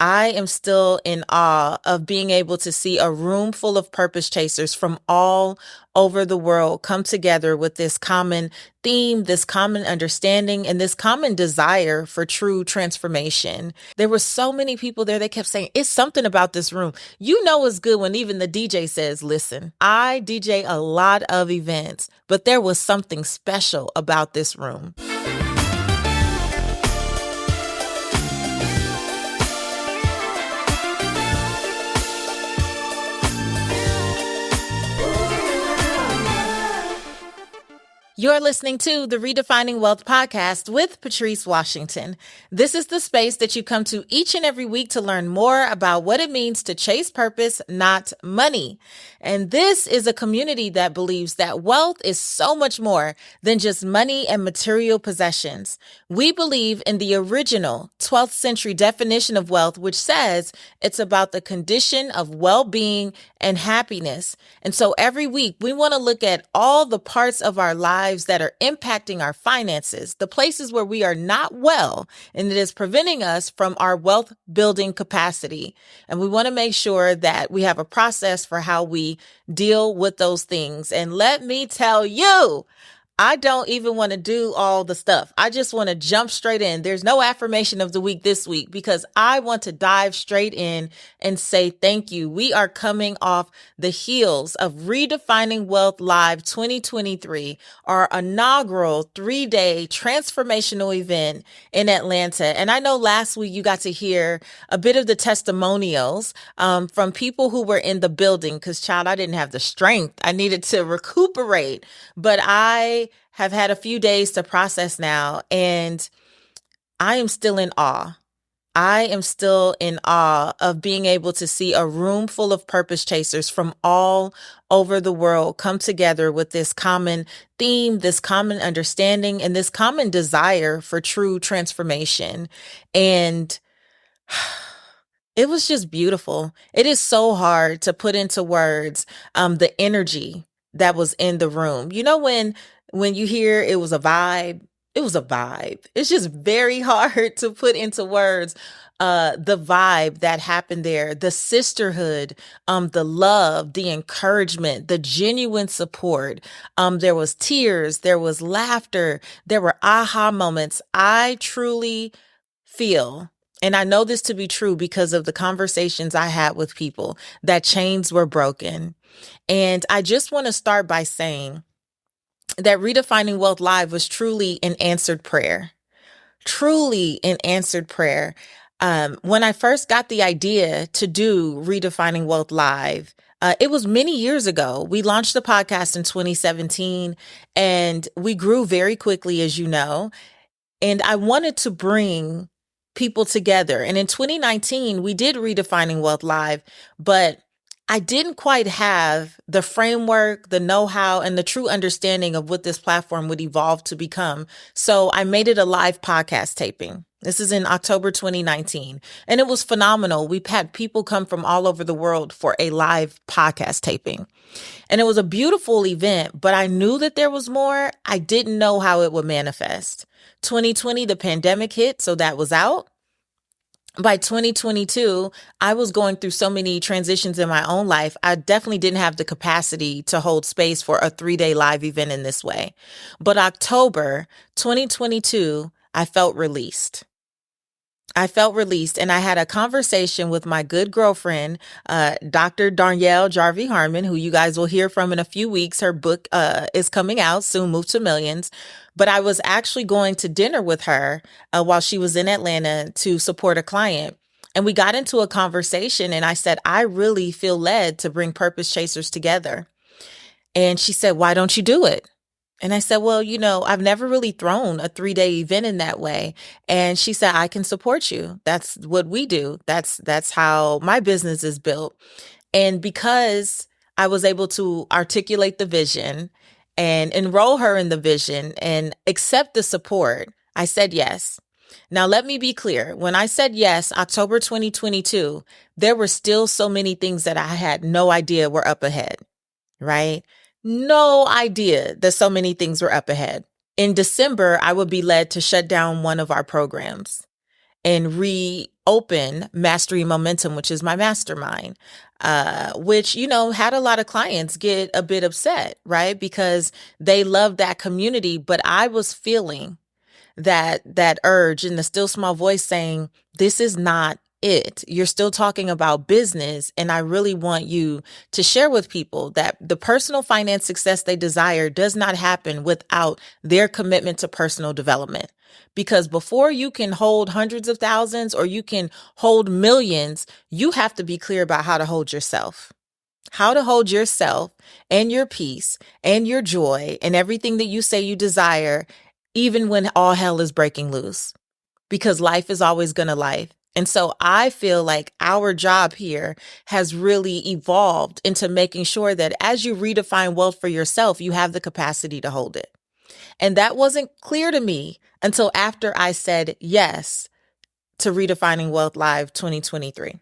I am still in awe of being able to see a room full of purpose chasers from all over the world come together with this common theme, this common understanding, and this common desire for true transformation. There were so many people there. They kept saying, it's something about this room. You know, it's good when even the DJ says, listen, I DJ a lot of events, but there was something special about this room. You're listening to the Redefining Wealth podcast with Patrice Washington. This is the space that you come to each and every week to learn more about what it means to chase purpose, not money. And this is a community that believes that wealth is so much more than just money and material possessions. We believe in the original 12th century definition of wealth, which says it's about the condition of well-being and happiness. And so every week we want to look at all the parts of our lives that are impacting our finances, the places where we are not well, and it is preventing us from our wealth building capacity. And we want to make sure that we have a process for how we deal with those things. And let me tell you, I don't even want to do all the stuff. I just want to jump straight in. There's no affirmation of the week this week because I want to dive straight in and say thank you. We are coming off the heels of Redefining Wealth Live 2023, our inaugural 3-day transformational event in Atlanta. And I know last week you got to hear a bit of the testimonials from people who were in the building because, child, I didn't have the strength. I needed to recuperate, but I have had a few days to process now, and I am still in awe. I am still in awe of being able to see a room full of purpose chasers from all over the world come together with this common theme, this common understanding, and this common desire for true transformation. And it was just beautiful. It is so hard to put into words the energy that was in the room. You know, when you hear it was a vibe, it was a vibe. It's just very hard to put into words the vibe that happened there, the sisterhood, the love, the encouragement, the genuine support. There was tears, there was laughter, there were aha moments. I truly feel, and I know this to be true because of the conversations I had with people, that chains were broken. And I just want to start by saying that Redefining Wealth Live was truly an answered prayer, truly an answered prayer. When I first got the idea to do Redefining Wealth Live, it was many years ago. We launched the podcast in 2017 and we grew very quickly, as you know, and I wanted to bring people together. And in 2019, we did Redefining Wealth Live, but I didn't quite have the framework, the know-how, and the true understanding of what this platform would evolve to become. So I made it a live podcast taping. This is in October 2019, and it was phenomenal. We've had people come from all over the world for a live podcast taping, and it was a beautiful event, but I knew that there was more. I didn't know how it would manifest. 2020, the pandemic hit, so that was out. By 2022, I was going through so many transitions in my own life. I definitely didn't have the capacity to hold space for a 3-day live event in this way. But October 2022, I felt released. And I had a conversation with my good girlfriend, Dr. Darnyelle Jarvie Harmon, who you guys will hear from in a few weeks. Her book is coming out soon, Move to Millions. But I was actually going to dinner with her while she was in Atlanta to support a client. And we got into a conversation and I said, I really feel led to bring purpose chasers together. And she said, why don't you do it? And I said, well, you know, I've never really thrown a 3-day event in that way. And she said, I can support you. That's what we do. That's how my business is built. And because I was able to articulate the vision and enroll her in the vision and accept the support, I said yes. Now, let me be clear. When I said yes, October 2022, there were still so many things that I had no idea were up ahead, right? No idea that so many things were up ahead. In December, I would be led to shut down one of our programs and open Mastery Momentum, which is my mastermind, which, had a lot of clients get a bit upset, right? Because they love that community. But I was feeling that urge in the still small voice saying, this is not it. You're still talking about business. And I really want you to share with people that the personal finance success they desire does not happen without their commitment to personal development. Because before you can hold hundreds of thousands or you can hold millions, you have to be clear about how to hold yourself. How to hold yourself and your peace and your joy and everything that you say you desire, even when all hell is breaking loose, because life is always going to life. And so I feel like our job here has really evolved into making sure that as you redefine wealth for yourself, you have the capacity to hold it. And that wasn't clear to me until after I said yes to Redefining Wealth Live 2023.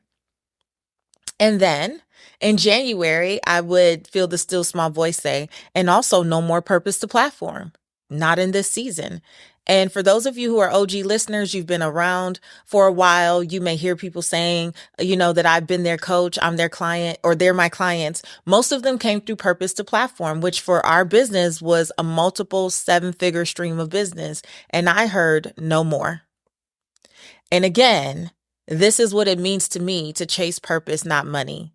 And then in January, I would feel the still small voice say, and also no more purpose to platform, not in this season. And for those of you who are OG listeners, you've been around for a while, you may hear people saying, that I've been their coach, I'm their client, or they're my clients. Most of them came through Purpose to Platform, which for our business was a multiple 7-figure stream of business. And I heard no more. And again, this is what it means to me to chase purpose, not money.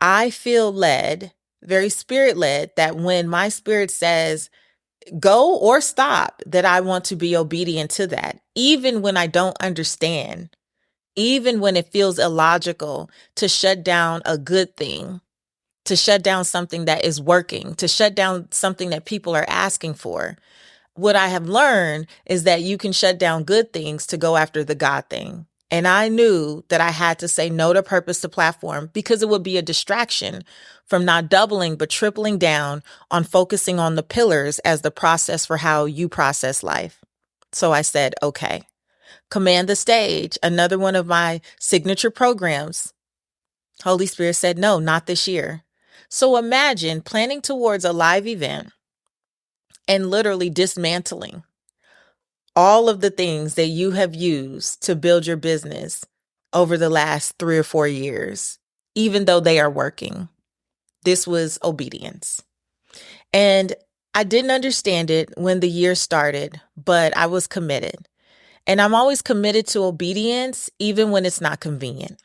I feel led, very spirit led, that when my spirit says go or stop, that I want to be obedient to that, even when I don't understand, even when it feels illogical to shut down a good thing, to shut down something that is working, to shut down something that people are asking for. What I have learned is that you can shut down good things to go after the God thing. And I knew that I had to say no to Purpose to Platform because it would be a distraction from not doubling, but tripling down on focusing on the pillars as the process for how you process life. So I said, okay, Command the Stage, another one of my signature programs. Holy Spirit said, no, not this year. So imagine planning towards a live event and literally dismantling all of the things that you have used to build your business over the last 3 or 4 years, even though they are working. This was obedience. And I didn't understand it when the year started, but I was committed. And I'm always committed to obedience, even when it's not convenient.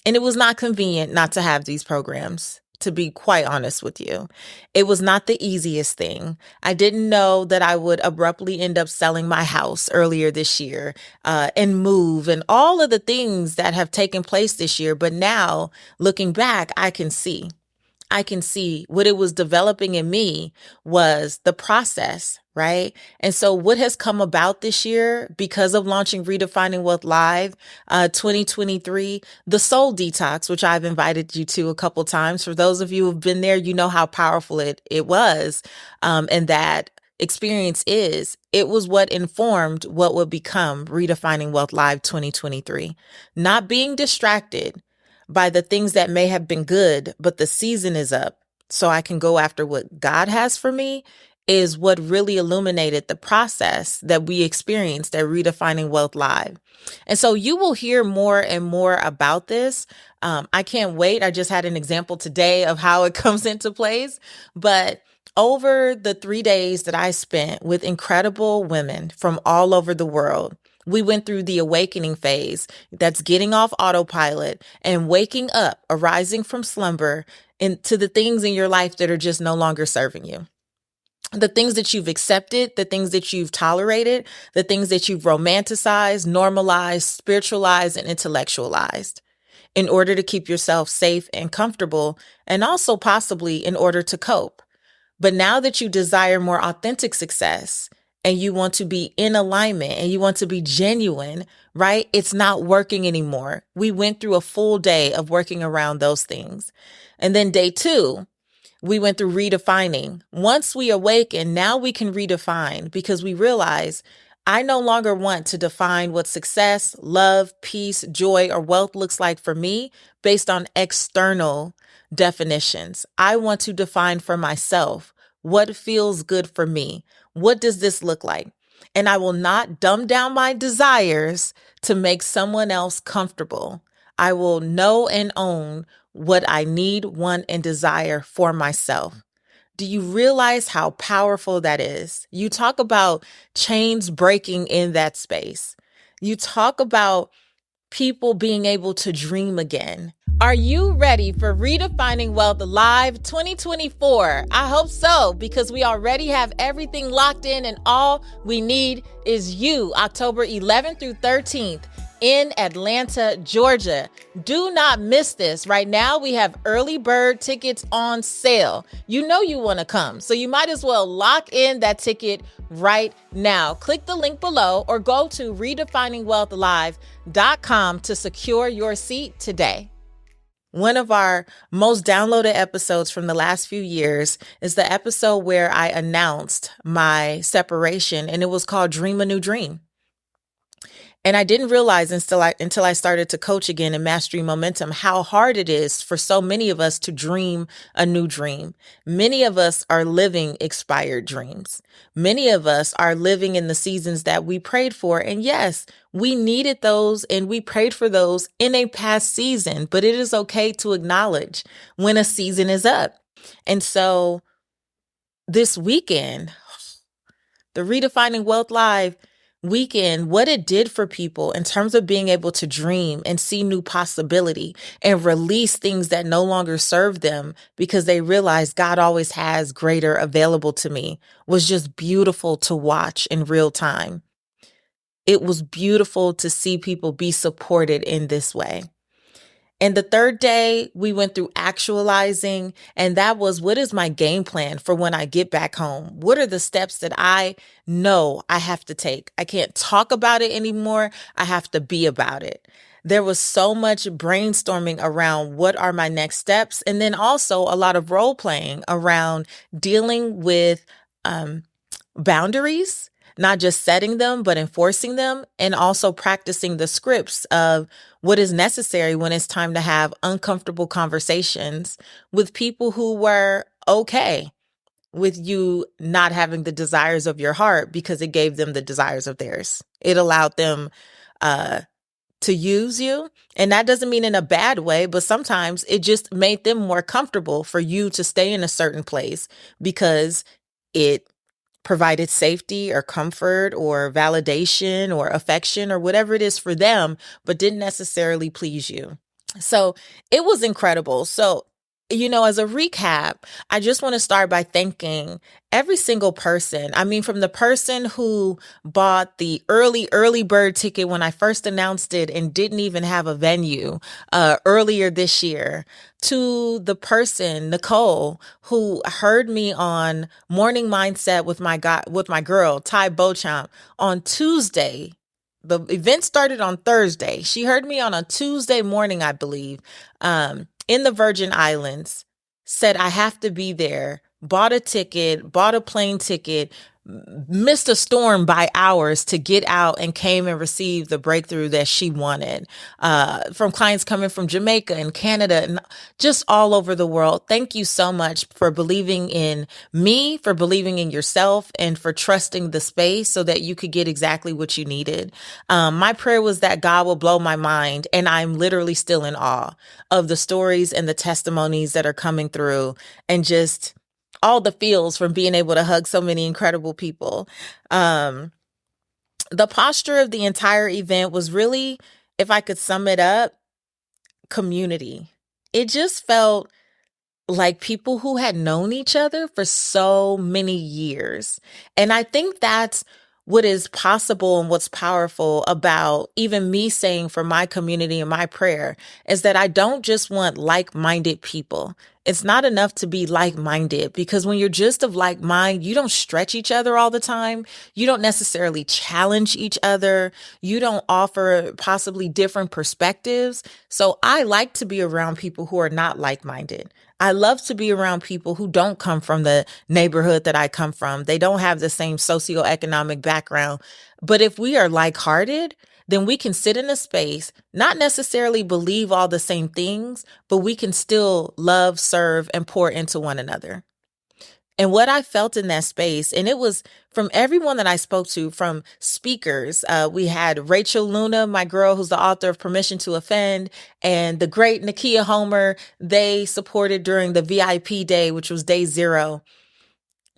And it was not convenient not to have these programs, to be quite honest with you. It was not the easiest thing. I didn't know that I would abruptly end up selling my house earlier this year and move and all of the things that have taken place this year. But now looking back, I can see what it was developing in me was the process, right? And so what has come about this year because of launching Redefining Wealth Live 2023, the Soul Detox, which I've invited you to a couple times. For those of you who've been there, you know how powerful it was, and that experience is. It was what informed what would become Redefining Wealth Live 2023. Not being distracted by the things that may have been good, but the season is up, so I can go after what God has for me, is what really illuminated the process that we experienced at Redefining Wealth Live. And so you will hear more and more about this. I can't wait. I just had an example today of how it comes into place, but over the 3 days that I spent with incredible women from all over the world, we went through the awakening phase. That's getting off autopilot and waking up, arising from slumber into the things in your life that are just no longer serving you. The things that you've accepted, the things that you've tolerated, the things that you've romanticized, normalized, spiritualized, and intellectualized in order to keep yourself safe and comfortable, and also possibly in order to cope. But now that you desire more authentic success, and you want to be in alignment and you want to be genuine, right? It's not working anymore. We went through a full day of working around those things. And then day 2, we went through redefining. Once we awaken, now we can redefine because we realize I no longer want to define what success, love, peace, joy, or wealth looks like for me based on external definitions. I want to define for myself what feels good for me. What does this look like? and I will not dumb down my desires to make someone else comfortable. I will know and own what I need, want, and desire for myself. Do you realize how powerful that is? You talk about chains breaking in that space. You talk about people being able to dream again. Are you ready for Redefining Wealth Live 2024? I hope so, because we already have everything locked in and all we need is you. October 11th through 13th in Atlanta, Georgia. Do not miss this. Right now, we have early bird tickets on sale. You know you want to come, so you might as well lock in that ticket right now. Click the link below or go to redefiningwealthlive.com to secure your seat today. One of our most downloaded episodes from the last few years is the episode where I announced my separation, and it was called Dream a New Dream. And I didn't realize until I started to coach again in Mastery Momentum how hard it is for so many of us to dream a new dream. Many of us are living expired dreams. Many of us are living in the seasons that we prayed for. And yes, we needed those and we prayed for those in a past season, but it is okay to acknowledge when a season is up. And so this weekend, the Redefining Wealth Live weekend, what it did for people in terms of being able to dream and see new possibility and release things that no longer serve them because they realized God always has greater available to me was just beautiful to watch in real time. It was beautiful to see people be supported in this way. And the third day, we went through actualizing, and that was, what is my game plan for when I get back home? What are the steps that I know I have to take? I can't talk about it anymore. I have to be about it. There was so much brainstorming around what are my next steps, and then also a lot of role playing around dealing with boundaries. Not just setting them, but enforcing them, and also practicing the scripts of what is necessary when it's time to have uncomfortable conversations with people who were okay with you not having the desires of your heart because it gave them the desires of theirs. It allowed them to use you. And that doesn't mean in a bad way, but sometimes it just made them more comfortable for you to stay in a certain place because it provided safety or comfort or validation or affection or whatever it is for them, but didn't necessarily please you. So it was incredible. So, as a recap, I just want to start by thanking every single person. I mean, from the person who bought the early bird ticket when I first announced it and didn't even have a venue earlier this year, to the person, Nicole, who heard me on Morning Mindset with my girl, Ty Beauchamp, on Tuesday. The event started on Thursday. She heard me on a Tuesday morning, I believe, in the Virgin Islands, said I have to be there, bought a ticket, bought a plane ticket, missed a storm by hours to get out and came and received the breakthrough that she wanted from clients coming from Jamaica and Canada and just all over the world. Thank you so much for believing in me, for believing in yourself, and for trusting the space so that you could get exactly what you needed. My prayer was that God will blow my mind, and I'm literally still in awe of the stories and the testimonies that are coming through and just all the feels from being able to hug so many incredible people. The posture of the entire event was really, if I could sum it up, community. It just felt like people who had known each other for so many years. And I think that's what is possible and what's powerful about even me saying for my community and my prayer is that I don't just want like-minded people. It's not enough to be like-minded because when you're just of like mind, you don't stretch each other all the time. You don't necessarily challenge each other. You don't offer possibly different perspectives. So I like to be around people who are not like-minded. I love to be around people who don't come from the neighborhood that I come from. They don't have the same socioeconomic background. But if we are like-hearted, then we can sit in a space, not necessarily believe all the same things, but we can still love, serve, and pour into one another. And what I felt in that space, and it was from everyone that I spoke to, from speakers, we had Rachel Luna, my girl, who's the author of Permission to Offend, and the great Nakia Homer. They supported during the VIP day, which was day 0.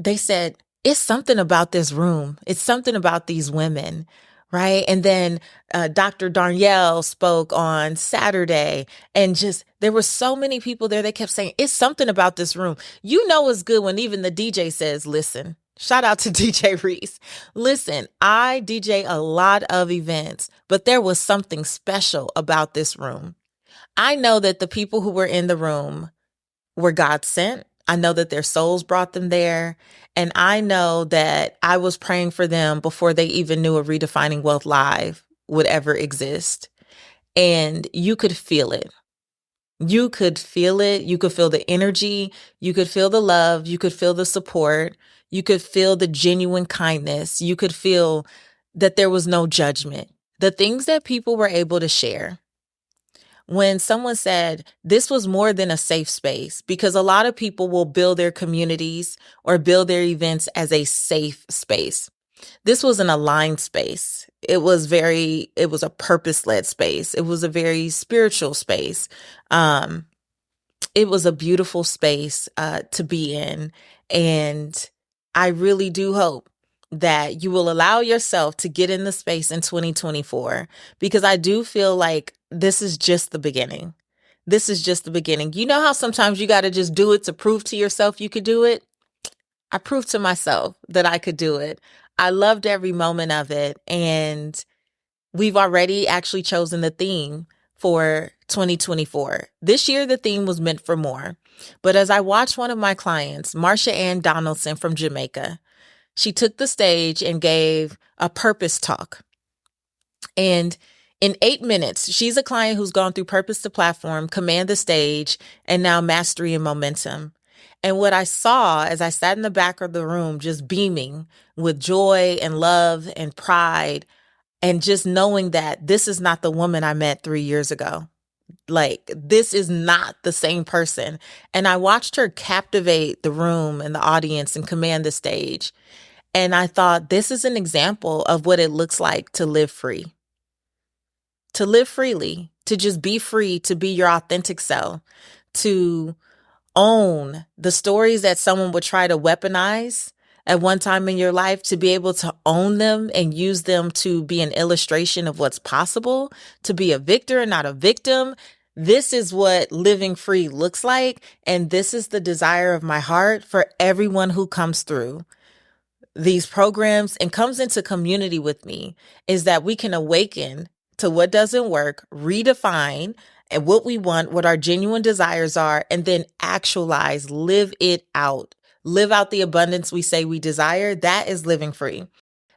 They said, it's something about this room. It's something about these women. Right. And then Dr. Darnielle spoke on Saturday, and just there were so many people there that kept saying, it's something about this room. It's good when even the DJ says, listen. Shout out to DJ Reese. Listen, I DJ a lot of events, but there was something special about this room. I know that the people who were in the room were God sent. I know that their souls brought them there. And I know that I was praying for them before they even knew a Redefining Wealth Live would ever exist. And you could feel it. You could feel it. You could feel the energy. You could feel the love. You could feel the support. You could feel the genuine kindness. You could feel that there was no judgment. The things that people were able to share. When someone said this was more than a safe space, because a lot of people will build their communities or build their events as a safe space. This was an aligned space. It was a purpose-led space. It was a very spiritual space. It was a beautiful space to be in. And I really do hope that you will allow yourself to get in the space in 2024, because I do feel like this is just the beginning. This is just the beginning. You know how sometimes you got to just do it to prove to yourself you could do it? I proved to myself that I could do it. I loved every moment of it. And we've already actually chosen the theme for 2024. This year, the theme was meant for more. But as I watched one of my clients, Marsha Ann Donaldson from Jamaica, she took the stage and gave a purpose talk. And in 8 minutes, she's a client who's gone through Purpose to Platform, Command the Stage, and now Mastery and Momentum. And what I saw as I sat in the back of the room, just beaming with joy and love and pride, and just knowing that this is not the woman I met 3 years ago. Like, this is not the same person. And I watched her captivate the room and the audience and command the stage. And I thought, this is an example of what it looks like to live free. To live freely, to just be free, to be your authentic self, to own the stories that someone would try to weaponize at one time in your life, to be able to own them and use them to be an illustration of what's possible, to be a victor and not a victim. This is what living free looks like. And this is the desire of my heart for everyone who comes through these programs and comes into community with me, is that we can awaken to what doesn't work, redefine and what we want, what our genuine desires are, and then actualize, live it out. Live out the abundance we say we desire. That is living free.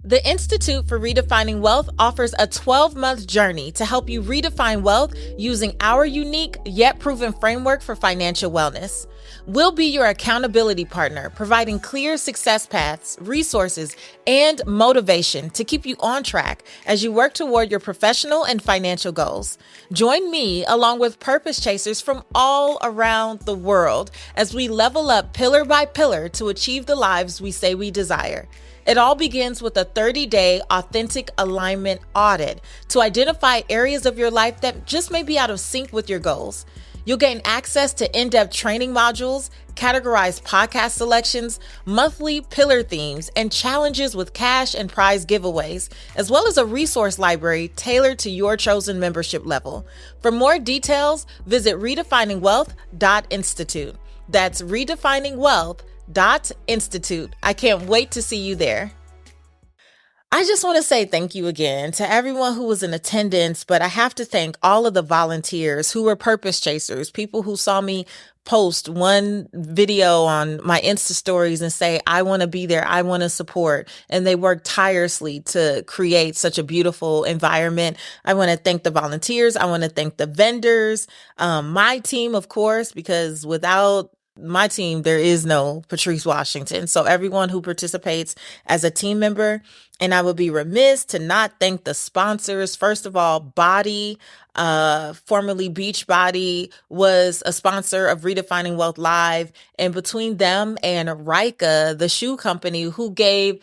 The Institute for Redefining Wealth offers a 12-month journey to help you redefine wealth using our unique yet proven framework for financial wellness. We'll be your accountability partner, providing clear success paths, resources, and motivation to keep you on track as you work toward your professional and financial goals. Join me along with purpose chasers from all around the world as we level up pillar by pillar to achieve the lives we say we desire. It all begins with a 30-day authentic alignment audit to identify areas of your life that just may be out of sync with your goals. You'll gain access to in-depth training modules, categorized podcast selections, monthly pillar themes, and challenges with cash and prize giveaways, as well as a resource library tailored to your chosen membership level. For more details, visit redefiningwealth.institute. That's redefiningwealth.institute. I can't wait to see you there. I just want to say thank you again to everyone who was in attendance, but I have to thank all of the volunteers who were purpose chasers, people who saw me post one video on my Insta stories and say, I want to be there, I want to support. And they worked tirelessly to create such a beautiful environment. I want to thank the volunteers. I want to thank the vendors, my team, of course, because without my team, there is no Patrice Washington. So everyone who participates as a team member, and I would be remiss to not thank the sponsors. First of all, Body, formerly Beachbody, was a sponsor of Redefining Wealth Live. And between them and Rika, the shoe company, who gave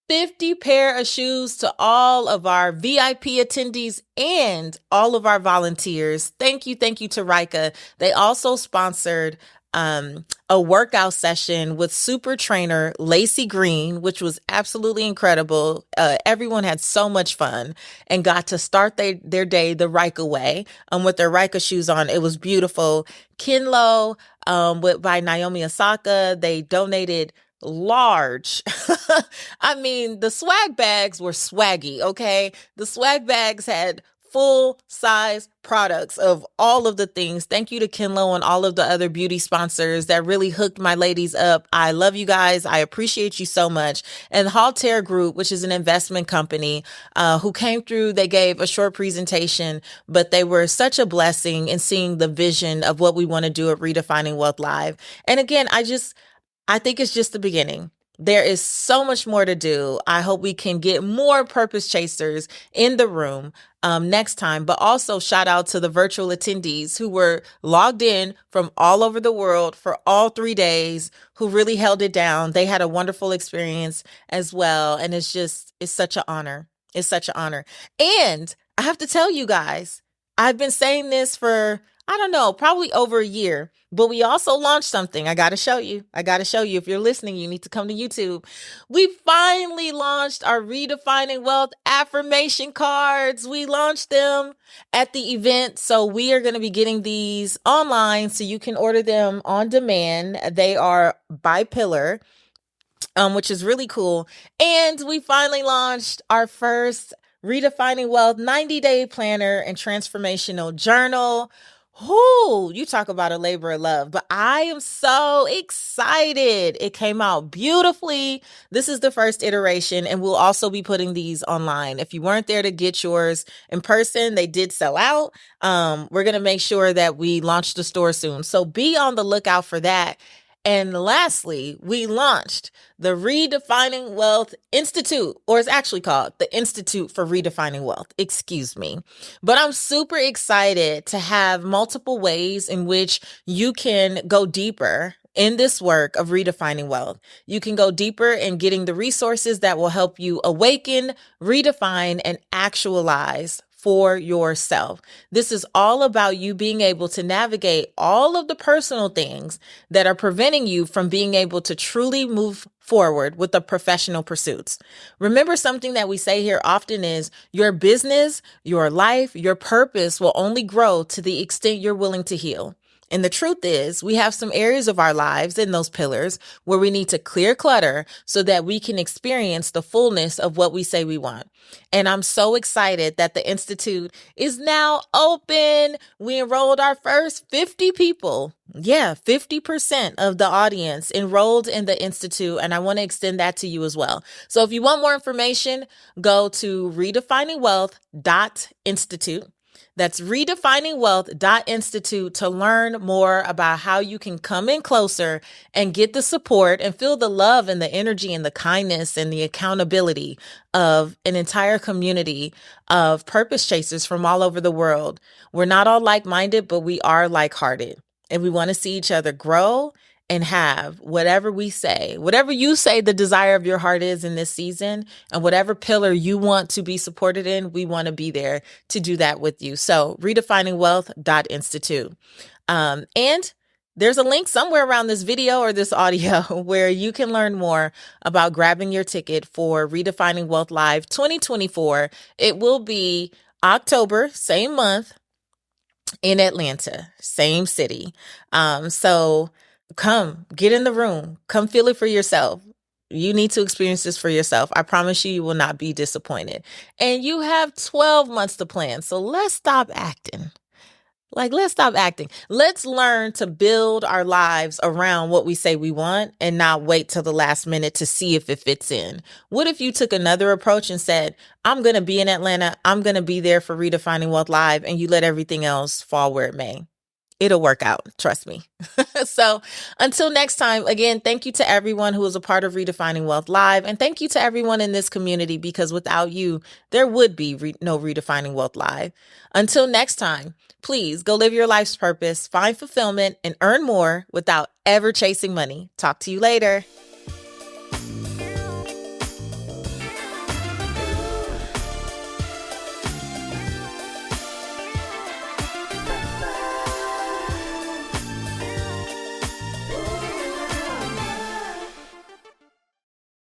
50 pair of shoes to all of our VIP attendees and all of our volunteers. Thank you to Rika. They also sponsored a workout session with super trainer Lacey Green, which was absolutely incredible. Everyone had so much fun and got to start their day the Rika way, with their Rika shoes on. It was beautiful. Kinlo, by Naomi Osaka, they donated large. I mean, the swag bags were swaggy, okay? The swag bags had full size products of all of the things. Thank you to Kinlo and all of the other beauty sponsors that really hooked my ladies up. I love you guys. I appreciate you so much. And Halter Group, which is an investment company, who came through, they gave a short presentation, but they were such a blessing in seeing the vision of what we want to do at Redefining Wealth Live. And again, I think it's just the beginning. There is so much more to do. I hope we can get more purpose chasers in the room next time, but also shout out to the virtual attendees who were logged in from all over the world for all 3 days, who really held it down. They had a wonderful experience as well. And it's such an honor. It's such an honor. And I have to tell you guys, I've been saying this for, I don't know, probably over a year. But we also launched something. I got to show you. If you're listening, you need to come to YouTube. We finally launched our Redefining Wealth affirmation cards. We launched them at the event. So we are going to be getting these online so you can order them on demand. They are by pillar, which is really cool. And we finally launched our first Redefining Wealth 90-day planner and transformational journal. Whoo, you talk about a labor of love, but I am so excited. It came out beautifully. This is the first iteration, and we'll also be putting these online. If you weren't there to get yours in person, they did sell out. We're going to make sure that we launch the store soon. So be on the lookout for that. And lastly, we launched the Redefining Wealth Institute, or it's actually called the Institute for Redefining Wealth, excuse me. But I'm super excited to have multiple ways in which you can go deeper in this work of redefining wealth. You can go deeper in getting the resources that will help you awaken, redefine, and actualize for yourself. This is all about you being able to navigate all of the personal things that are preventing you from being able to truly move forward with the professional pursuits. Remember, something that we say here often is your business, your life, your purpose will only grow to the extent you're willing to heal. And the truth is, we have some areas of our lives in those pillars where we need to clear clutter so that we can experience the fullness of what we say we want. And I'm so excited that the Institute is now open. We enrolled our first 50 people. Yeah, 50% of the audience enrolled in the Institute. And I want to extend that to you as well. So if you want more information, go to redefiningwealth.institute. That's redefiningwealth.institute to learn more about how you can come in closer and get the support and feel the love and the energy and the kindness and the accountability of an entire community of purpose chasers from all over the world. We're not all like-minded, but we are like-hearted, and we want to see each other grow and have whatever we say, whatever you say the desire of your heart is in this season, and whatever pillar you want to be supported in, we want to be there to do that with you. So redefiningwealth.institute. And there's a link somewhere around this video or this audio where you can learn more about grabbing your ticket for Redefining Wealth Live 2024. It will be October, same month, in Atlanta, same city. So come get in the room, come feel it for yourself. You need to experience this for yourself. I promise you, you will not be disappointed. And you have 12 months to plan. So let's stop acting. Let's stop acting. Let's learn to build our lives around what we say we want and not wait till the last minute to see if it fits in. What if you took another approach and said, I'm going to be in Atlanta. I'm going to be there for Redefining Wealth Live, and you let everything else fall where it may? It'll work out. Trust me. So until next time, again, thank you to everyone who is a part of Redefining Wealth Live. And thank you to everyone in this community, because without you, there would be no Redefining Wealth Live. Until next time, please go live your life's purpose, find fulfillment, and earn more without ever chasing money. Talk to you later.